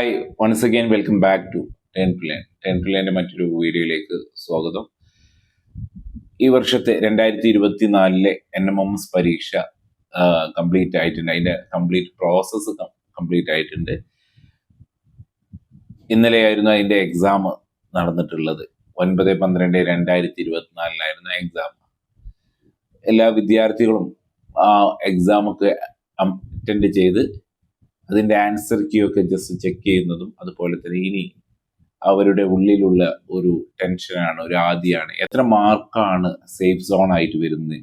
Hi, once again welcome back to 10 to Learn. 10 to Learnന്റെ മറ്റൊരു വീഡിയോയിലേക്ക് സ്വാഗതം. ഈ വർഷത്തെ 2024 NMMS പരീക്ഷ കംപ്ലീറ്റ് ആയിട്ടുണ്ട്. അതിന്റെ കംപ്ലീറ്റ് പ്രോസസ്സ് കംപ്ലീറ്റ് ആയിട്ടുണ്ട്. ഇന്നലെയായിരുന്നു അതിന്റെ എക്സാം നടന്നിട്ടുള്ളത്. 9/12/2024 എക്സാം. എല്ലാ വിദ്യാർത്ഥികളും ആ എക്സാമൊക്കെ അറ്റൻഡ് ചെയ്ത് അതിൻ്റെ ആൻസർ കീ ഒക്കെ ജസ്റ്റ് ചെക്ക് ചെയ്യുന്നതും അതുപോലെ തന്നെ ഇനി അവരുടെ ഉള്ളിലുള്ള ഒരു ടെൻഷനാണ്, ഒരു ആദിയാണ്, എത്ര മാർക്കാണ് സേഫ് സോൺ ആയിട്ട് വരുന്നത്.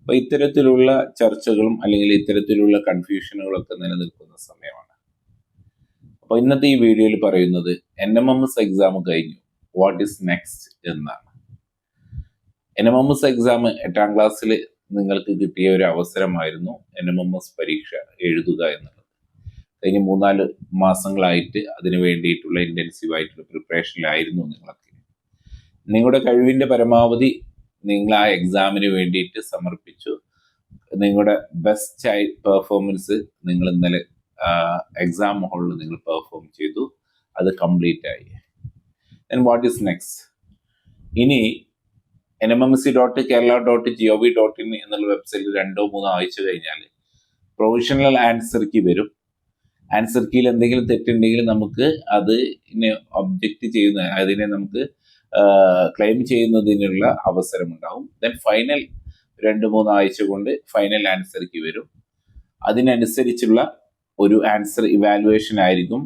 അപ്പൊ ഇത്തരത്തിലുള്ള ചർച്ചകളും അല്ലെങ്കിൽ ഇത്തരത്തിലുള്ള കൺഫ്യൂഷനുകളൊക്കെ നിലനിൽക്കുന്ന സമയമാണ്. അപ്പൊ ഇന്നത്തെ ഈ വീഡിയോയിൽ പറയുന്നത് NMMS എക്സാം കഴിഞ്ഞു, വാട്ട് ഈസ് നെക്സ്റ്റ് എന്നാണ്. NMMS എക്സാം 8ാം ക്ലാസ്സിൽ നിങ്ങൾക്ക് കിട്ടിയ ഒരു അവസരമായിരുന്നു NMMS പരീക്ഷ എഴുതുക എന്നുള്ളത്. കഴിഞ്ഞ 3-4 മാസങ്ങളായിട്ട് അതിന് വേണ്ടിയിട്ടുള്ള ഇന്റൻസീവ് ആയിട്ടുള്ള പ്രിപ്പറേഷനിലായിരുന്നു നിങ്ങളൊക്കെ. നിങ്ങളുടെ കഴിവിന്റെ പരമാവധി നിങ്ങൾ ആ എക്സാമിന് വേണ്ടിയിട്ട് സമർപ്പിച്ചു. നിങ്ങളുടെ ബെസ്റ്റ് ആയി പെർഫോമൻസ് നിങ്ങൾ ഇന്നലെ എക്സാം ഹാളിൽ നിങ്ങൾ പെർഫോം ചെയ്തു. അത് കംപ്ലീറ്റ് ആയി. Then what is next? ഇനി nmmc.kerala.gov.in എന്നുള്ള വെബ്സൈറ്റിൽ 2-3 ആഴ്ച കഴിഞ്ഞാൽ പ്രൊവിഷണൽ ആൻസർ കീ വരും. ആൻസർ കീയിൽ എന്തെങ്കിലും തെറ്റുണ്ടെങ്കിൽ നമുക്ക് അത് ഒബ്ജക്റ്റ് ചെയ്യുന്ന, അതിനെ നമുക്ക് ക്ലെയിം ചെയ്യുന്നതിനുള്ള അവസരമുണ്ടാവും. ദെൻ ഫൈനൽ 2-3 ആഴ്ച കൊണ്ട് ഫൈനൽ ആൻസർ കീ വരും. അതിനനുസരിച്ചുള്ള ഒരു ആൻസർ ഇവാലുവേഷൻ ആയിരിക്കും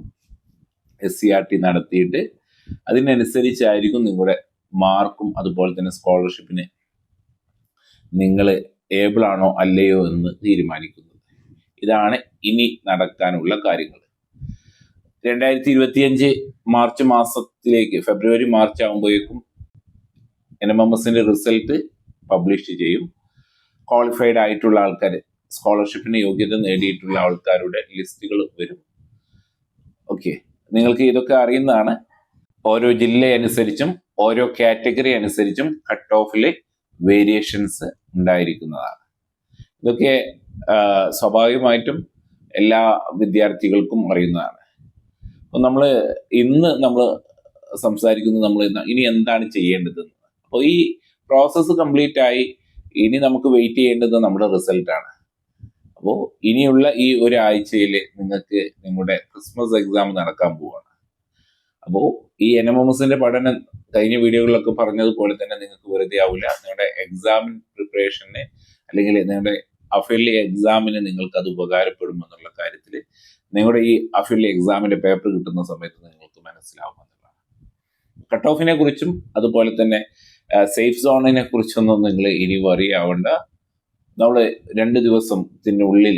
SCRT നടത്തിയിട്ട് അതിനനുസരിച്ചായിരിക്കും നിങ്ങളുടെ മാർക്കും അതുപോലെ തന്നെ സ്കോളർഷിപ്പിന് നിങ്ങൾ ഏബിൾ ആണോ അല്ലയോ എന്ന് തീരുമാനിക്കുന്നത്. ഇതാണ് ഇനി നടക്കാനുള്ള കാര്യങ്ങൾ. 2025 മാർച്ച് മാസത്തിലേക്ക്, ഫെബ്രുവരി മാർച്ച് ആകുമ്പോഴേക്കും NMMSന്റെ റിസൾട്ട് പബ്ലിഷ് ചെയ്യും. ക്വാളിഫൈഡ് ആയിട്ടുള്ള ആൾക്കാർ, സ്കോളർഷിപ്പിന് യോഗ്യത നേടിയിട്ടുള്ള ആൾക്കാരുടെ ലിസ്റ്റുകൾ വരും. ഓക്കെ, നിങ്ങൾക്ക് ഇതൊക്കെ അറിയുന്നതാണ്. ഓരോ ജില്ല അനുസരിച്ചും ഓരോ കാറ്റഗറി അനുസരിച്ചും കട്ട് ഓഫിൽ വേരിയേഷൻസ് ഉണ്ടായിരിക്കുന്നതാണ്. ഇതൊക്കെ സ്വാഭാവികമായിട്ടും എല്ലാ വിദ്യാർത്ഥികൾക്കും അറിയുന്നതാണ്. അപ്പോൾ ഇന്ന് നമ്മൾ സംസാരിക്കുന്നത് ഇനി എന്താണ് ചെയ്യേണ്ടതെന്ന്. അപ്പോൾ ഈ പ്രോസസ്സ് കംപ്ലീറ്റ് ആയി. ഇനി നമുക്ക് വെയിറ്റ് ചെയ്യേണ്ടത് നമ്മുടെ റിസൾട്ടാണ്. അപ്പോൾ ഇനിയുള്ള ഈ ഒരാഴ്ചയിൽ നിങ്ങൾക്ക് നിങ്ങളുടെ ക്രിസ്മസ് എക്സാം നടക്കാൻ പോവുകയാണ്. അപ്പോൾ ഈ NMMSന്റെ പഠനം കഴിഞ്ഞ വീഡിയോകളിലൊക്കെ പറഞ്ഞതുപോലെ തന്നെ നിങ്ങൾക്ക് വെറുതെ ആവില്ല. നിങ്ങളുടെ എക്സാം പ്രിപ്പറേഷന് അല്ലെങ്കിൽ നിങ്ങളുടെ അഫിലി എക്സാമിന് നിങ്ങൾക്ക് അത് ഉപകാരപ്പെടുമെന്നുള്ള കാര്യത്തിൽ നിങ്ങളുടെ ഈ അഫിലി എക്സാമിന്റെ പേപ്പർ കിട്ടുന്ന സമയത്ത് നിങ്ങൾക്ക് മനസ്സിലാവുമെന്നുള്ളതാണ്. കട്ട് ഓഫിനെ കുറിച്ചും അതുപോലെ തന്നെ സേഫ് സോണിനെ കുറിച്ചൊന്നും നിങ്ങൾ ഇനി വറി ആവേണ്ട. നമ്മൾ 2 ദിവസത്തിനുള്ളിൽ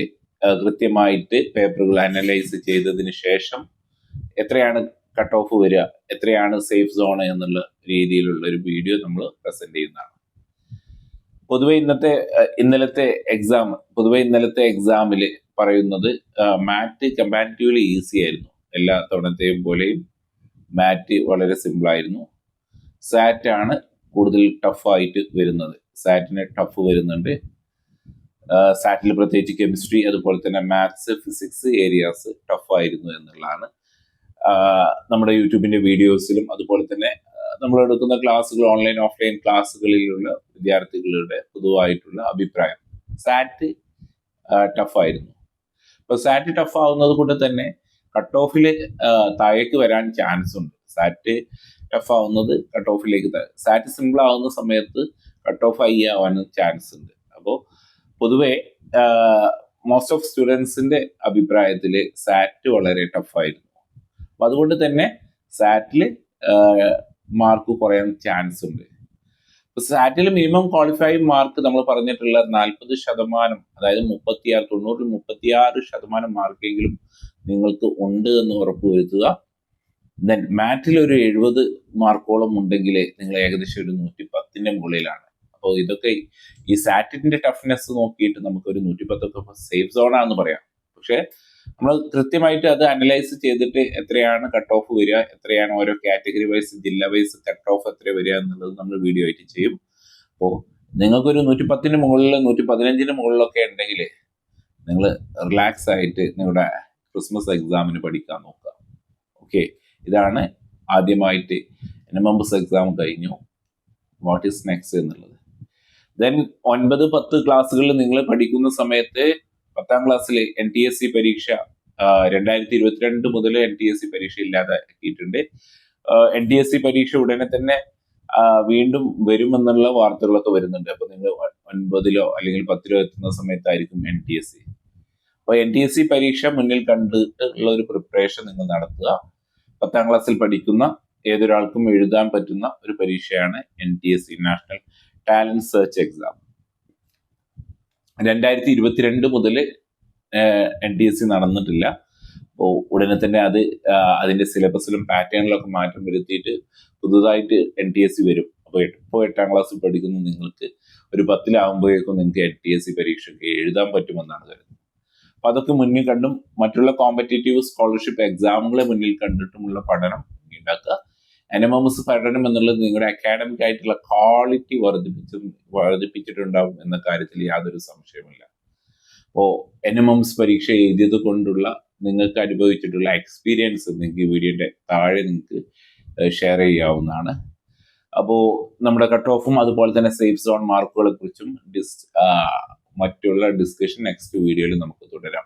കൃത്യമായിട്ട് പേപ്പറുകൾ അനലൈസ് ചെയ്തതിന് ശേഷം എത്രയാണ് കട്ട് ഓഫ് വരിക, എത്രയാണ് സേഫ് സോൺ എന്നുള്ള രീതിയിലുള്ള ഒരു വീഡിയോ നമ്മൾ പ്രസന്റ് ചെയ്യുന്നതാണ്. പൊതുവെ ഇന്നലത്തെ എക്സാമിൽ പറയുന്നത് മാറ്റ് കമ്പാരിറ്റീവ്ലി ഈസി ആയിരുന്നു. എല്ലാ തവണത്തെയും പോലെയും മാറ്റ് വളരെ സിമ്പിൾ ആയിരുന്നു. സാറ്റ് ആണ് കൂടുതൽ ടഫായിട്ട് വരുന്നത്. സാറ്റിന് ടഫ് വരുന്നുണ്ട്. സാറ്റിൽ പ്രത്യേകിച്ച് കെമിസ്ട്രി അതുപോലെ തന്നെ മാത്സ്, ഫിസിക്സ് ഏരിയാസ് ടഫായിരുന്നു എന്നുള്ളതാണ് നമ്മുടെ യൂട്യൂബിന്റെ വീഡിയോസിലും അതുപോലെ തന്നെ നമ്മൾ എടുക്കുന്ന ക്ലാസ്സുകൾ, ഓൺലൈൻ ഓഫ്ലൈൻ ക്ലാസ്സുകളിലുള്ള വിദ്യാർത്ഥികളുടെ പൊതുവായിട്ടുള്ള അഭിപ്രായം. സാറ്റ് ടഫായിരുന്നു. അപ്പോൾ സാറ്റ് ടഫ് ആവുന്നത് കൊണ്ട് തന്നെ കട്ട് ഓഫിൽ താഴേക്ക് വരാൻ ചാൻസ് ഉണ്ട്. സാറ്റ് ടഫ് ആവുന്നത് കട്ട് ഓഫിലേക്ക്, സാറ്റ് സിമ്പിൾ ആവുന്ന സമയത്ത് കട്ട് ഓഫ് ഹൈ ആവാനും ചാൻസ് ഉണ്ട്. അപ്പോൾ പൊതുവെ മോസ്റ്റ് ഓഫ് സ്റ്റുഡൻസിന്റെ അഭിപ്രായത്തിൽ സാറ്റ് വളരെ ടഫായിരുന്നു. അപ്പൊ അതുകൊണ്ട് തന്നെ സാറ്റിൽ മാർക്ക് കുറയാൻ ചാൻസ് ഉണ്ട്. ഇപ്പൊ സാറ്റിൽ മിനിമം ക്വാളിഫൈങ് മാർക്ക് നമ്മൾ പറഞ്ഞിട്ടുള്ള 40%, അതായത് 36 മാർക്കെങ്കിലും നിങ്ങൾക്ക് ഉണ്ട് എന്ന് ഉറപ്പുവരുത്തുക. ദെൻ മാറ്റിൽ ഒരു 70 മാർക്കോളം ഉണ്ടെങ്കിൽ നിങ്ങൾ ഏകദേശം ഒരു 110ന്റെ മുകളിലാണ്. അപ്പോൾ ഇതൊക്കെ ഈ സാറ്റിന്റെ ടഫ്നെസ് നോക്കിയിട്ട് നമുക്കൊരു 110 സേഫ് സോണാന്ന് പറയാം. പക്ഷെ നമ്മൾ കൃത്യമായിട്ട് അത് അനലൈസ് ചെയ്തിട്ട് എത്രയാണ് കട്ട് ഓഫ് വരിക, എത്രയാണ് ഓരോ കാറ്റഗറി വൈസ്, ജില്ല വൈസ് കട്ട് ഓഫ് എത്ര വരിക എന്നുള്ളത് നമ്മൾ വീഡിയോ ആയിട്ട് ചെയ്യും. അപ്പോൾ നിങ്ങൾക്കൊരു 110ന് മുകളിൽ 115ന് മുകളിലൊക്കെ ഉണ്ടെങ്കിൽ നിങ്ങൾ റിലാക്സ് ആയിട്ട് നിങ്ങളുടെ ക്രിസ്മസ് എക്സാമിന് പഠിക്കാൻ നോക്കുക. ഓക്കെ, ഇതാണ് ആദ്യമായിട്ട് NMMS എക്സാം കഴിഞ്ഞു, വാട്ട് ഈസ് നെക്സ്റ്റ് എന്നുള്ളത്. ദെൻ 9-10 ക്ലാസ്സുകളിൽ നിങ്ങൾ പഠിക്കുന്ന സമയത്ത് 10ാം ക്ലാസ്സിൽ NTSC പരീക്ഷ 2022 മുതൽ NTSC പരീക്ഷ ഇല്ലാതാക്കിയിട്ടുണ്ട്. NTSC പരീക്ഷ ഉടനെ തന്നെ വീണ്ടും വരുമെന്നുള്ള വാർത്തകളൊക്കെ വരുന്നുണ്ട്. അപ്പൊ നിങ്ങൾ 9ലോ അല്ലെങ്കിൽ 10ലോ എത്തുന്ന സമയത്തായിരിക്കും NTSC. അപ്പൊ NTSC പരീക്ഷ മുന്നിൽ കണ്ടിട്ടുള്ള ഒരു പ്രിപ്പറേഷൻ നിങ്ങൾ നടത്തുക. 10ാം ക്ലാസ്സിൽ പഠിക്കുന്ന ഏതൊരാൾക്കും എഴുതാൻ പറ്റുന്ന ഒരു പരീക്ഷയാണ് NTSC, national talent search exam. 2022 മുതൽ NTSC നടന്നിട്ടില്ല. അപ്പോൾ ഉടനെ തന്നെ അതിന്റെ സിലബസിലും പാറ്റേണിലൊക്കെ മാറ്റം വരുത്തിയിട്ട് പുതുതായിട്ട് NTSC വരും. അപ്പോൾ ഇപ്പോൾ 8ാം ക്ലാസ്സിൽ പഠിക്കുന്ന നിങ്ങൾക്ക് ഒരു 10ലാകുമ്പോഴേക്കും നിങ്ങൾക്ക് NTSC പരീക്ഷയ്ക്ക് എഴുതാൻ പറ്റുമെന്നാണ് കരുതുന്നത്. അപ്പൊ അതൊക്കെ മുന്നിൽ കണ്ടും മറ്റുള്ള കോമ്പറ്റേറ്റീവ് സ്കോളർഷിപ്പ് എക്സാമുകളെ മുന്നിൽ കണ്ടിട്ടുമുള്ള പഠനം ഉണ്ടാക്കുക. NMMS പഠനം എന്നുള്ളത് നിങ്ങളുടെ അക്കാഡമിക് ആയിട്ടുള്ള ക്വാളിറ്റി വർദ്ധിപ്പിച്ചിട്ടുണ്ടാവും എന്ന കാര്യത്തിൽ യാതൊരു സംശയമില്ല. അപ്പോൾ NMMS പരീക്ഷ എഴുതിയത് കൊണ്ടുള്ള നിങ്ങൾക്ക് അനുഭവിച്ചിട്ടുള്ള എക്സ്പീരിയൻസ് നിങ്ങൾക്ക് ഈ വീഡിയോയുടെ താഴെ നിങ്ങൾക്ക് ഷെയർ ചെയ്യാവുന്നതാണ്. അപ്പോൾ നമ്മുടെ കട്ട് ഓഫും അതുപോലെ തന്നെ സേഫ് സോൺ മാർക്കുകളെ കുറിച്ചും മറ്റുള്ള ഡിസ്കഷൻ നെക്സ്റ്റ് വീഡിയോയിൽ നമുക്ക് തുടരാം.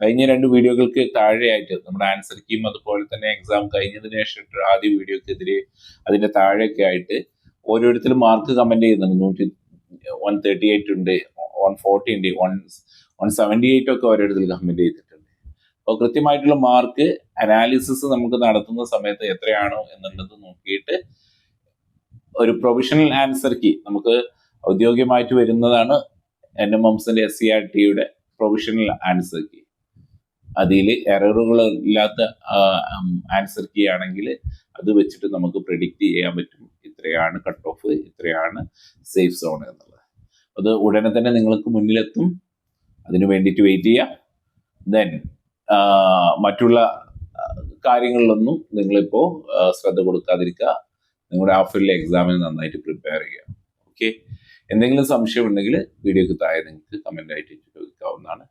കഴിഞ്ഞ 2 വീഡിയോകൾക്ക് താഴെയായിട്ട് നമ്മുടെ ആൻസർ കീം അതുപോലെ തന്നെ എക്സാം കഴിഞ്ഞതിന് ശേഷം ആദ്യ വീഡിയോക്കെതിരെ അതിന്റെ താഴെയൊക്കെ ആയിട്ട് ഓരോരുത്തരും മാർക്ക് കമന്റ് ചെയ്യുന്നുണ്ട്. 138 ഉണ്ട്, 140 ഉണ്ട്, 178 ഒക്കെ ഓരോരുത്തർ കമന്റ് ചെയ്തിട്ടുണ്ട്. അപ്പോൾ കൃത്യമായിട്ടുള്ള മാർക്ക് അനാലിസിസ് നമുക്ക് നടത്തുന്ന സമയത്ത് എത്രയാണോ എന്നുള്ളത് നോക്കിയിട്ട് ഒരു പ്രൊവിഷണൽ ആൻസർ കീ നമുക്ക് ഔദ്യോഗികമായിട്ട് വരുന്നതാണ് NMMSന്റെ SCERTയുടെ പ്രൊവിഷണൽ ആൻസർ കീ. അതിൽ എററുകൾ ഇല്ലാത്ത ആൻസർ കീ ആണെങ്കിൽ അത് വെച്ചിട്ട് നമുക്ക് പ്രെഡിക്റ്റ് ചെയ്യാൻ പറ്റും ഇത്രയാണ് കട്ട് ഓഫ്, ഇത്രയാണ് സേഫ് സോൺ എന്നുള്ളത്. അത് ഉടനെ തന്നെ നിങ്ങൾക്ക് മുന്നിലെത്തും. അതിനു വേണ്ടിയിട്ട് വെയിറ്റ് ചെയ്യാം. ദെൻ മറ്റുള്ള കാര്യങ്ങളിലൊന്നും നിങ്ങളിപ്പോൾ ശ്രദ്ധ കൊടുക്കാതിരിക്കുക. നിങ്ങളുടെ ആഫ്റ്റർലെ എക്സാമിന് നന്നായിട്ട് പ്രിപ്പയർ ചെയ്യുക. ഓക്കെ, എന്തെങ്കിലും സംശയം ഉണ്ടെങ്കിൽ വീഡിയോക്ക് താഴെ നിങ്ങൾക്ക് കമൻ്റ് ആയിട്ട് ചോദിക്കാവുന്നതാണ്.